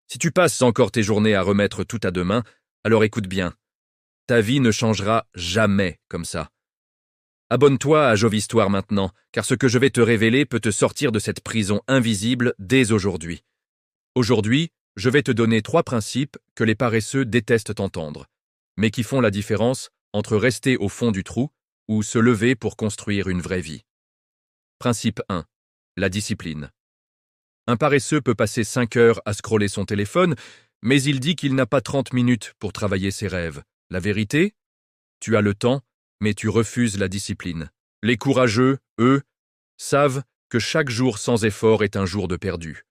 Si tu passes encore tes journées à remettre tout à demain, alors écoute bien. Ta vie ne changera jamais comme ça. Abonne-toi à Jovistoire maintenant, car ce que je vais te révéler peut te sortir de cette prison invisible dès aujourd'hui. Aujourd'hui, je vais te donner 3 principes que les paresseux détestent entendre, mais qui font la différence entre rester au fond du trou ou se lever pour construire une vraie vie. Principe 1. La discipline. Un paresseux peut passer 5 heures à scroller son téléphone, mais il dit qu'il n'a pas 30 minutes pour travailler ses rêves. La vérité? Tu as le temps, mais tu refuses la discipline. Les courageux, eux, savent que chaque jour sans effort est un jour de perdu.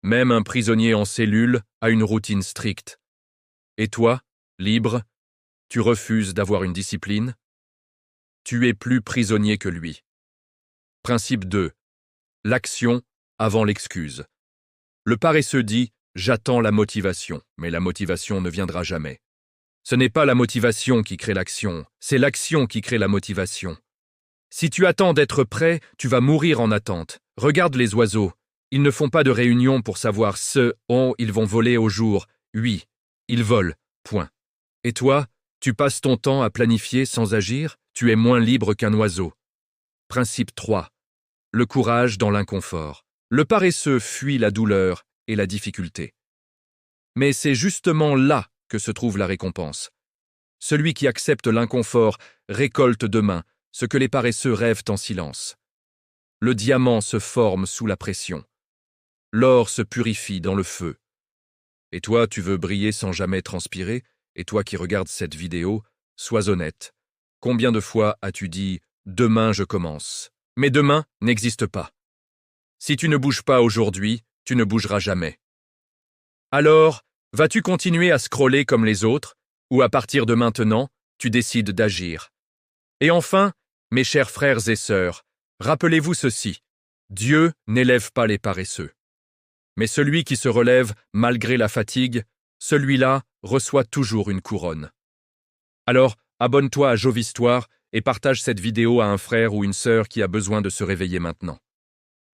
Même un prisonnier en cellule a une routine stricte. Et toi, libre, tu refuses d'avoir une discipline? Tu es plus prisonnier que lui. Principe 2. L'action avant l'excuse. Le paresseux dit « j'attends la motivation », mais la motivation ne viendra jamais. Ce n'est pas la motivation qui crée l'action, c'est l'action qui crée la motivation. Si tu attends d'être prêt, tu vas mourir en attente. Regarde les oiseaux. Ils ne font pas de réunion pour savoir ils vont voler au jour. Oui, ils volent. Point. Et toi, tu passes ton temps à planifier sans agir, tu es moins libre qu'un oiseau. Principe 3. Le courage dans l'inconfort. Le paresseux fuit la douleur et la difficulté. Mais c'est justement là que se trouve la récompense. Celui qui accepte l'inconfort récolte demain ce que les paresseux rêvent en silence. Le diamant se forme sous la pression. L'or se purifie dans le feu. Et toi, tu veux briller sans jamais transpirer? Et toi qui regardes cette vidéo, sois honnête. Combien de fois as-tu dit « demain je commence » ? Mais demain n'existe pas. Si tu ne bouges pas aujourd'hui, tu ne bougeras jamais. Alors, vas-tu continuer à scroller comme les autres, ou à partir de maintenant, tu décides d'agir? Et enfin, mes chers frères et sœurs, rappelez-vous ceci, Dieu n'élève pas les paresseux. Mais celui qui se relève malgré la fatigue, celui-là reçoit toujours une couronne. Alors, abonne-toi à Jovistoire et partage cette vidéo à un frère ou une sœur qui a besoin de se réveiller maintenant.